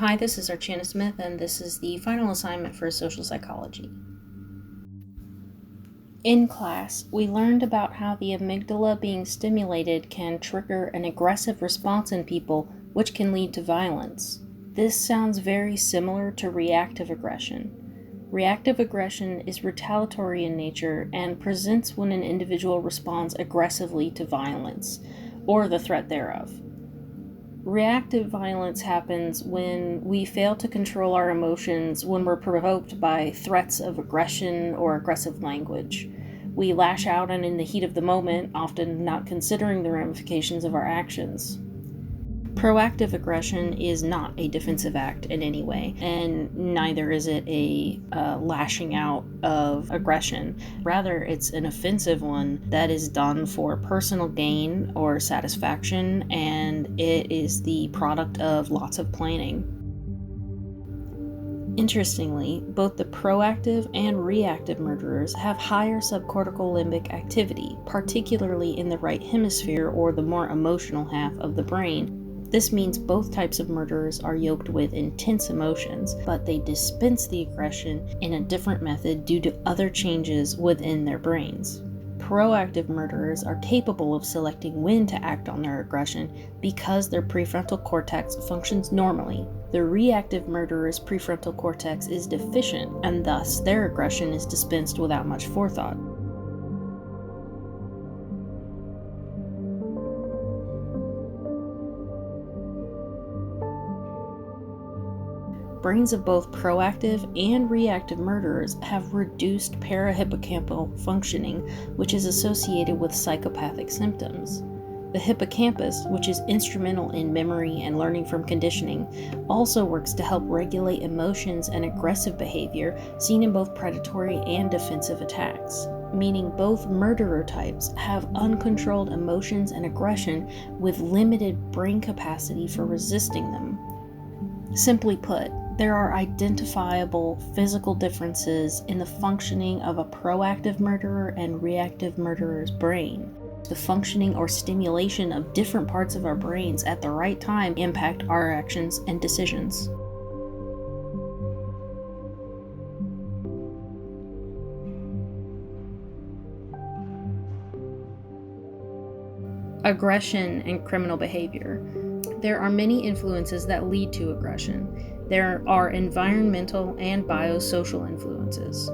Hi, this is Archana Smith, and this is the final assignment for social psychology. In class, we learned about how the amygdala being stimulated can trigger an aggressive response in people, which can lead to violence. This sounds very similar to reactive aggression. Reactive aggression is retaliatory in nature and presents when an individual responds aggressively to violence, or the threat thereof. Reactive violence happens when we fail to control our emotions when we're provoked by threats of aggression or aggressive language. We lash out and in the heat of the moment, often not considering the ramifications of our actions. Proactive aggression is not a defensive act in any way, and neither is it a lashing out of aggression. Rather, it's an offensive one that is done for personal gain or satisfaction, and it is the product of lots of planning. Interestingly, both the proactive and reactive murderers have higher subcortical limbic activity, particularly in the right hemisphere or the more emotional half of the brain. This means both types of murderers are yoked with intense emotions, but they dispense the aggression in a different method due to other changes within their brains. Proactive murderers are capable of selecting when to act on their aggression because their prefrontal cortex functions normally. The reactive murderer's prefrontal cortex is deficient, and thus their aggression is dispensed without much forethought. Brains of both proactive and reactive murderers have reduced parahippocampal functioning, which is associated with psychopathic symptoms. The hippocampus, which is instrumental in memory and learning from conditioning, also works to help regulate emotions and aggressive behavior seen in both predatory and defensive attacks, meaning both murderer types have uncontrolled emotions and aggression with limited brain capacity for resisting them. Simply put, there are identifiable physical differences in the functioning of a proactive murderer and reactive murderer's brain. The functioning or stimulation of different parts of our brains at the right time impact our actions and decisions. Aggression and criminal behavior. There are many influences that lead to aggression. There are environmental and biosocial influences.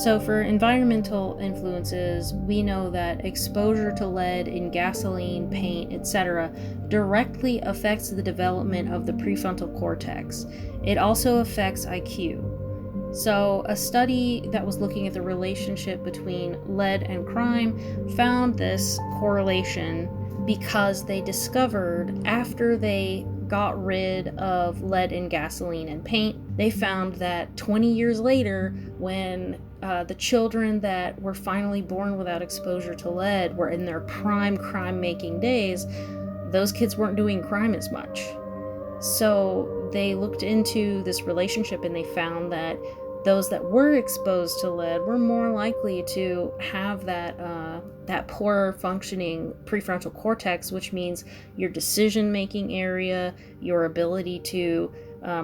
So for environmental influences, we know that exposure to lead in gasoline, paint, etc. directly affects the development of the prefrontal cortex. It also affects IQ. So a study that was looking at the relationship between lead and crime found this correlation because they discovered after they got rid of lead in gasoline and paint, they found that 20 years later, when the children that were finally born without exposure to lead were in their prime crime-making days, those kids weren't doing crime as much. So they looked into this relationship and they found that those that were exposed to lead were more likely to have that poor functioning prefrontal cortex, which means your decision-making area, your ability to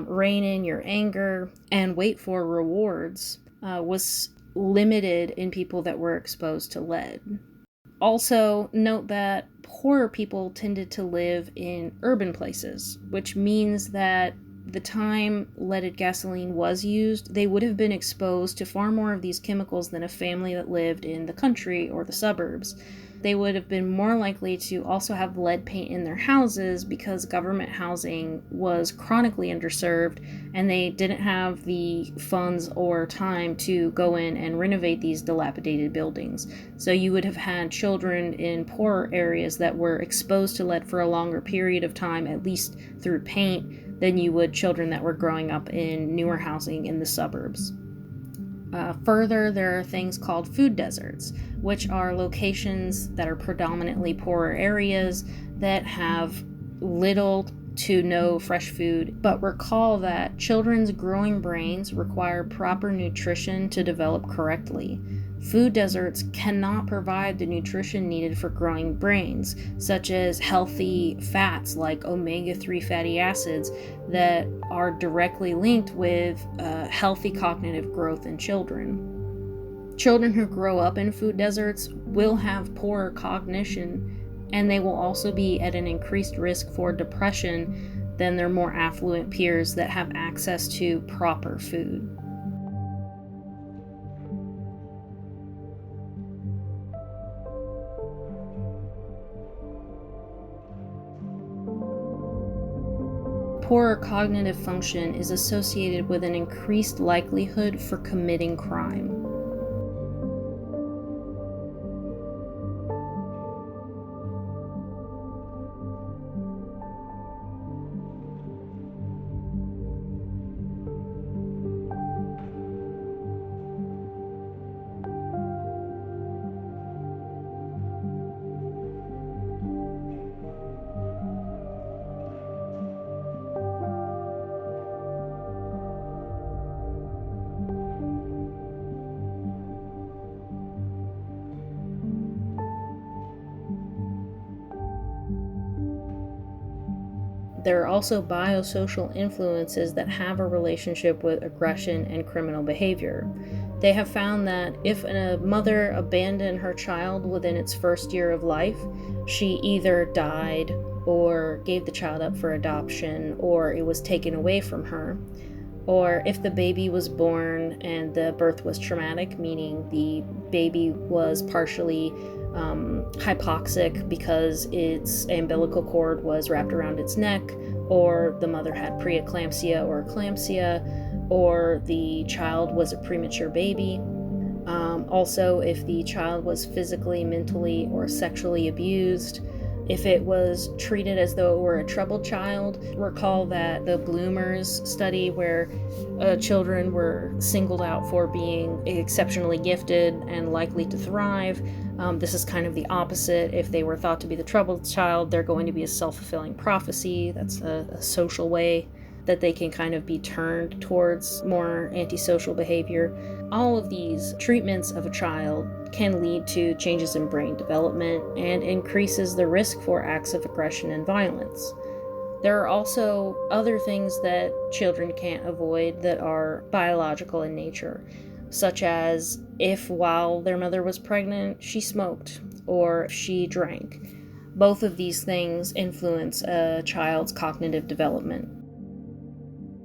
rein in your anger and wait for rewards was limited in people that were exposed to lead. Also, note that poorer people tended to live in urban places, which means that the time leaded gasoline was used, they would have been exposed to far more of these chemicals than a family that lived in the country or the suburbs. They would have been more likely to also have lead paint in their houses because government housing was chronically underserved and they didn't have the funds or time to go in and renovate these dilapidated buildings. So you would have had children in poorer areas that were exposed to lead for a longer period of time, at least through paint, than you would children that were growing up in newer housing in the suburbs. Further, there are things called food deserts, which are locations that are predominantly poorer areas that have little to no fresh food. But recall that children's growing brains require proper nutrition to develop correctly. Food deserts cannot provide the nutrition needed for growing brains, such as healthy fats like omega-3 fatty acids that are directly linked with healthy cognitive growth in children. Children who grow up in food deserts will have poorer cognition, and they will also be at an increased risk for depression than their more affluent peers that have access to proper food. Poorer cognitive function is associated with an increased likelihood for committing crime. There are also biosocial influences that have a relationship with aggression and criminal behavior. They have found that if a mother abandoned her child within its first year of life, she either died or gave the child up for adoption, or it was taken away from her. Or if the baby was born and the birth was traumatic, meaning the baby was partially hypoxic because its umbilical cord was wrapped around its neck, or the mother had preeclampsia or eclampsia, or the child was a premature baby. Also, if the child was physically, mentally, or sexually abused, if it was treated as though it were a troubled child. Recall that the Bloomers study where children were singled out for being exceptionally gifted and likely to thrive. This is kind of the opposite. If they were thought to be the troubled child, they're going to be a self-fulfilling prophecy. That's a social way that they can kind of be turned towards more antisocial behavior. All of these treatments of a child can lead to changes in brain development and increases the risk for acts of aggression and violence. There are also other things that children can't avoid that are biological in nature, such as if while their mother was pregnant, she smoked or if she drank. Both of these things influence a child's cognitive development.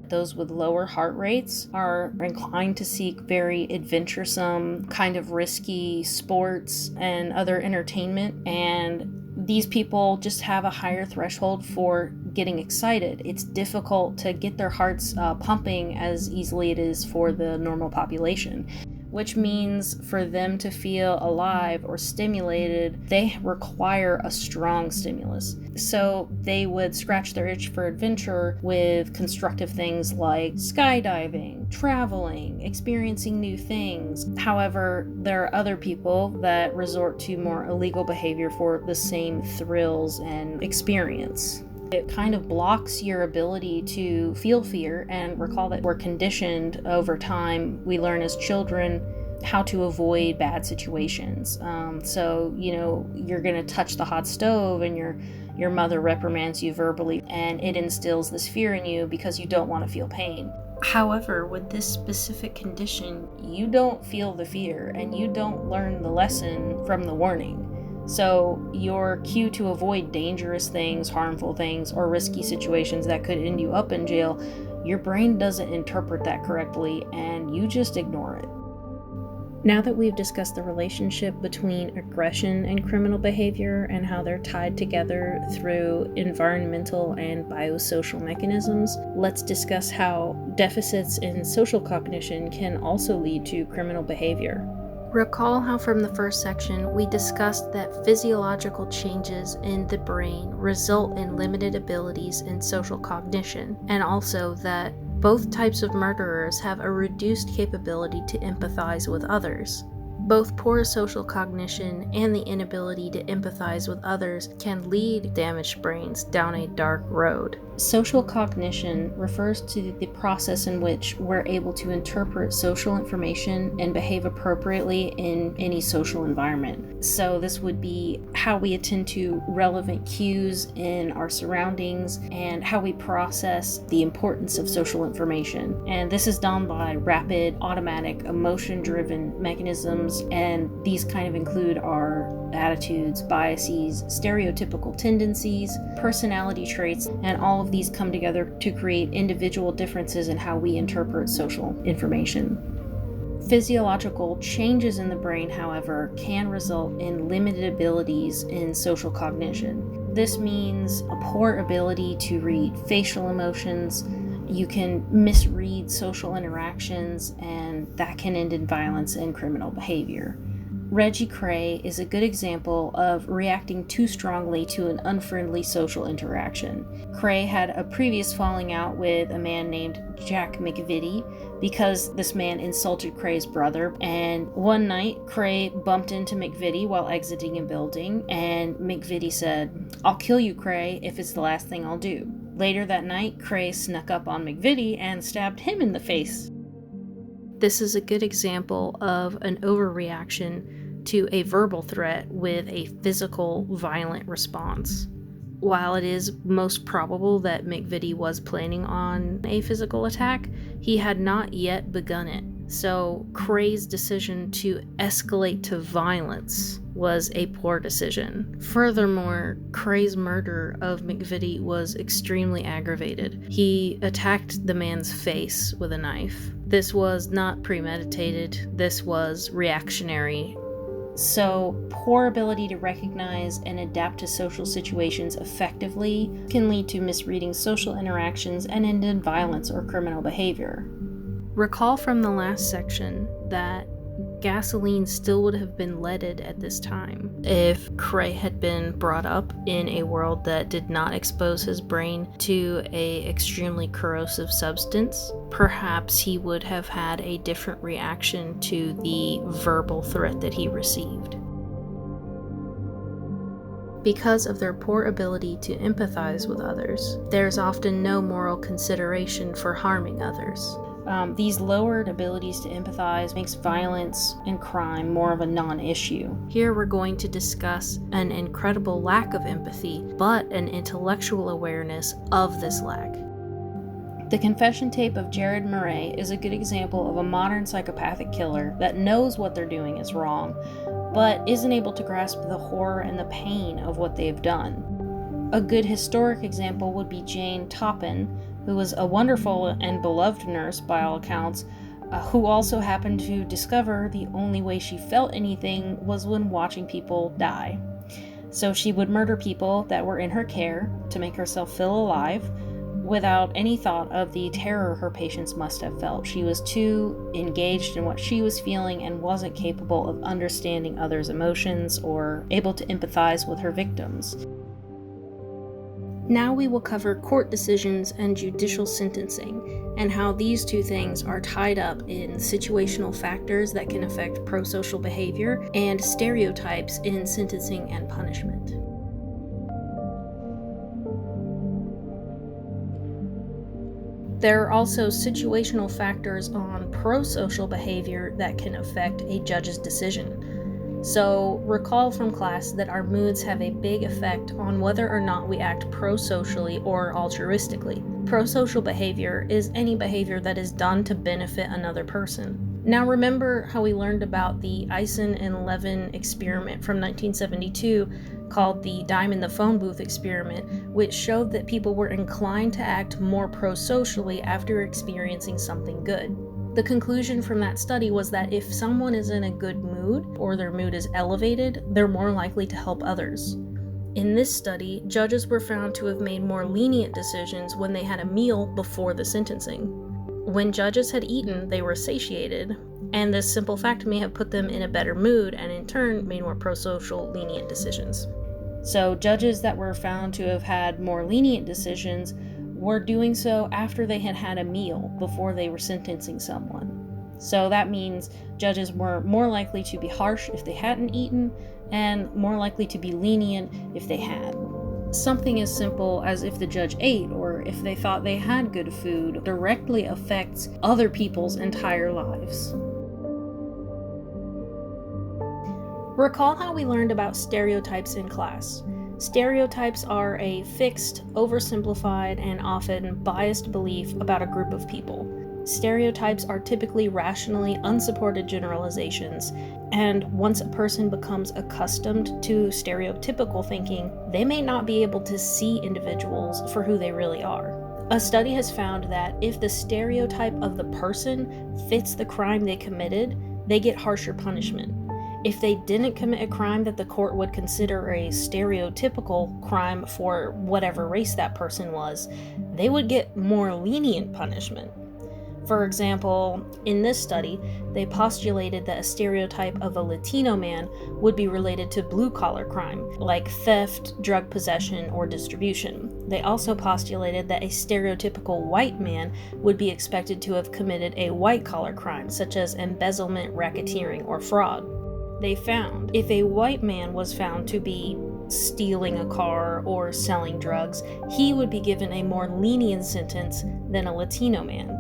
Those with lower heart rates are inclined to seek very adventuresome, kind of risky sports and other entertainment, and these people just have a higher threshold for getting excited. It's difficult to get their hearts pumping as easily it is for the normal population, which means for them to feel alive or stimulated, they require a strong stimulus. So they would scratch their itch for adventure with constructive things like skydiving, traveling, experiencing new things. However, there are other people that resort to more illegal behavior for the same thrills and experience. It kind of blocks your ability to feel fear, and recall that we're conditioned over time. We learn as children how to avoid bad situations. So, you're going to touch the hot stove and your mother reprimands you verbally, and it instills this fear in you because you don't want to feel pain. However, with this specific condition, you don't feel the fear and you don't learn the lesson from the warning. So your cue to avoid dangerous things, harmful things, or risky situations that could end you up in jail, your brain doesn't interpret that correctly and you just ignore it. Now that we've discussed the relationship between aggression and criminal behavior and how they're tied together through environmental and biosocial mechanisms, let's discuss how deficits in social cognition can also lead to criminal behavior. Recall how from the first section we discussed that physiological changes in the brain result in limited abilities in social cognition, and also that both types of murderers have a reduced capability to empathize with others. Both poor social cognition and the inability to empathize with others can lead damaged brains down a dark road. Social cognition refers to the process in which we're able to interpret social information and behave appropriately in any social environment. So this would be how we attend to relevant cues in our surroundings and how we process the importance of social information. And this is done by rapid, automatic, emotion-driven mechanisms, and these kind of include our attitudes, biases, stereotypical tendencies, personality traits, and all of these come together to create individual differences in how we interpret social information. Physiological changes in the brain, however, can result in limited abilities in social cognition. This means a poor ability to read facial emotions. You can misread social interactions, and that can end in violence and criminal behavior. Reggie Cray is a good example of reacting too strongly to an unfriendly social interaction. Cray had a previous falling out with a man named Jack McVitie because this man insulted Cray's brother, and one night Cray bumped into McVitie while exiting a building, and McVitie said, "I'll kill you, Cray, if it's the last thing I'll do." Later that night, Cray snuck up on McVitie and stabbed him in the face. This is a good example of an overreaction to a verbal threat with a physical, violent response. While it is most probable that McVitie was planning on a physical attack, he had not yet begun it. So Cray's decision to escalate to violence was a poor decision. Furthermore, Cray's murder of McVitie was extremely aggravated. He attacked the man's face with a knife. This was not premeditated. This was reactionary. So, poor ability to recognize and adapt to social situations effectively can lead to misreading social interactions and end in violence or criminal behavior. Recall from the last section that gasoline still would have been leaded at this time if Cray had been brought up in a world that did not expose his brain to an extremely corrosive substance. Perhaps he would have had a different reaction to the verbal threat that he received. Because of their poor ability to empathize with others, there's often no moral consideration for harming others. These lowered abilities to empathize makes violence and crime more of a non-issue. Here we're going to discuss an incredible lack of empathy, but an intellectual awareness of this lack. The confession tape of Jared Murray is a good example of a modern psychopathic killer that knows what they're doing is wrong, but isn't able to grasp the horror and the pain of what they've done. A good historic example would be Jane Toppan, who was a wonderful and beloved nurse by all accounts, who also happened to discover the only way she felt anything was when watching people die. So she would murder people that were in her care to make herself feel alive, without any thought of the terror her patients must have felt. She was too engaged in what she was feeling and wasn't capable of understanding others' emotions or able to empathize with her victims. Now we will cover court decisions and judicial sentencing, and how these two things are tied up in situational factors that can affect prosocial behavior and stereotypes in sentencing and punishment. There are also situational factors on prosocial behavior that can affect a judge's decision. So recall from class that our moods have a big effect on whether or not we act prosocially or altruistically. Prosocial behavior is any behavior that is done to benefit another person. Now remember how we learned about the Eisen and Levin experiment from 1972 called the Dime in the Phone Booth experiment, which showed that people were inclined to act more prosocially after experiencing something good. The conclusion from that study was that if someone is in a good mood or their mood is elevated, they're more likely to help others. In this study, judges were found to have made more lenient decisions when they had a meal before the sentencing. When judges had eaten, they were satiated, and this simple fact may have put them in a better mood and in turn made more prosocial, lenient decisions. So judges that were found to have had more lenient decisions were doing so after they had had a meal before they were sentencing someone. So that means judges were more likely to be harsh if they hadn't eaten, and more likely to be lenient if they had. Something as simple as if the judge ate or if they thought they had good food directly affects other people's entire lives. Recall how we learned about stereotypes in class. Stereotypes are a fixed, oversimplified, and often biased belief about a group of people. Stereotypes are typically rationally unsupported generalizations, and once a person becomes accustomed to stereotypical thinking, they may not be able to see individuals for who they really are. A study has found that if the stereotype of the person fits the crime they committed, they get harsher punishment. If they didn't commit a crime that the court would consider a stereotypical crime for whatever race that person was, they would get more lenient punishment. For example, in this study, they postulated that a stereotype of a Latino man would be related to blue-collar crime, like theft, drug possession, or distribution. They also postulated that a stereotypical white man would be expected to have committed a white-collar crime, such as embezzlement, racketeering, or fraud. They found if a white man was found to be stealing a car or selling drugs, he would be given a more lenient sentence than a Latino man.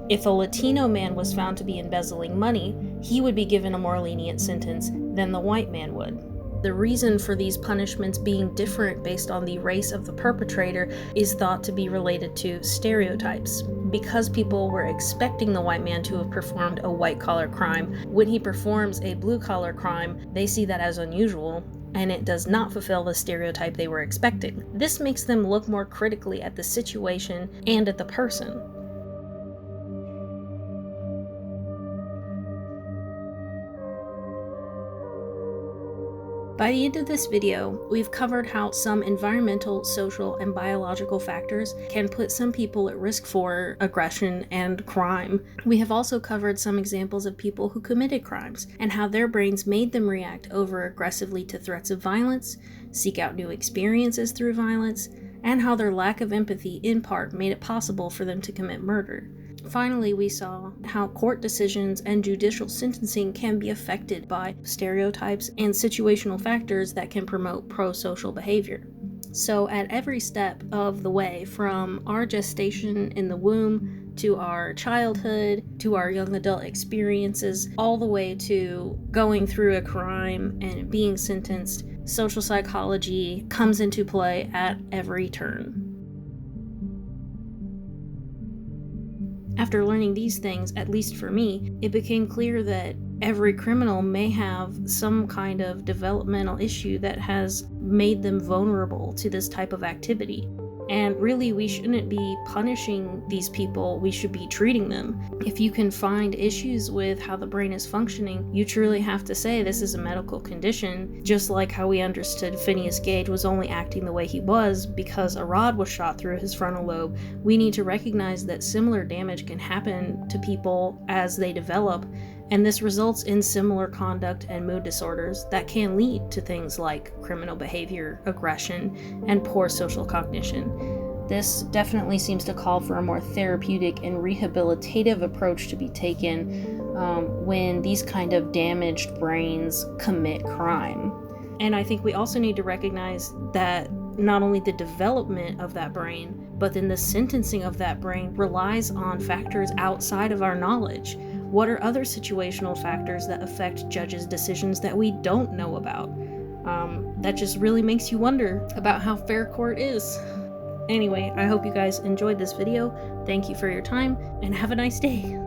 If a Latino man was found to be embezzling money, he would be given a more lenient sentence than the white man would. The reason for these punishments being different based on the race of the perpetrator is thought to be related to stereotypes. Because people were expecting the white man to have performed a white-collar crime, when he performs a blue-collar crime, they see that as unusual, and it does not fulfill the stereotype they were expecting. This makes them look more critically at the situation and at the person. By the end of this video, we've covered how some environmental, social, and biological factors can put some people at risk for aggression and crime. We have also covered some examples of people who committed crimes and how their brains made them react over-aggressively to threats of violence, seek out new experiences through violence, and how their lack of empathy in part made it possible for them to commit murder. Finally, we saw how court decisions and judicial sentencing can be affected by stereotypes and situational factors that can promote pro-social behavior. So at every step of the way, from our gestation in the womb to our childhood, to our young adult experiences, all the way to going through a crime and being sentenced, social psychology comes into play at every turn. After learning these things, at least for me, it became clear that every criminal may have some kind of developmental issue that has made them vulnerable to this type of activity. And really, we shouldn't be punishing these people, we should be treating them. If you can find issues with how the brain is functioning, you truly have to say this is a medical condition, just like how we understood Phineas Gage was only acting the way he was because a rod was shot through his frontal lobe. We need to recognize that similar damage can happen to people as they develop, and this results in similar conduct and mood disorders that can lead to things like criminal behavior, aggression, and poor social cognition. This definitely seems to call for a more therapeutic and rehabilitative approach to be taken when these kind of damaged brains commit crime. And I think we also need to recognize that not only the development of that brain, but then the sentencing of that brain relies on factors outside of our knowledge. What are other situational factors that affect judges' decisions that we don't know about? That just really makes you wonder about how fair court is. Anyway, I hope you guys enjoyed this video. Thank you for your time, and have a nice day.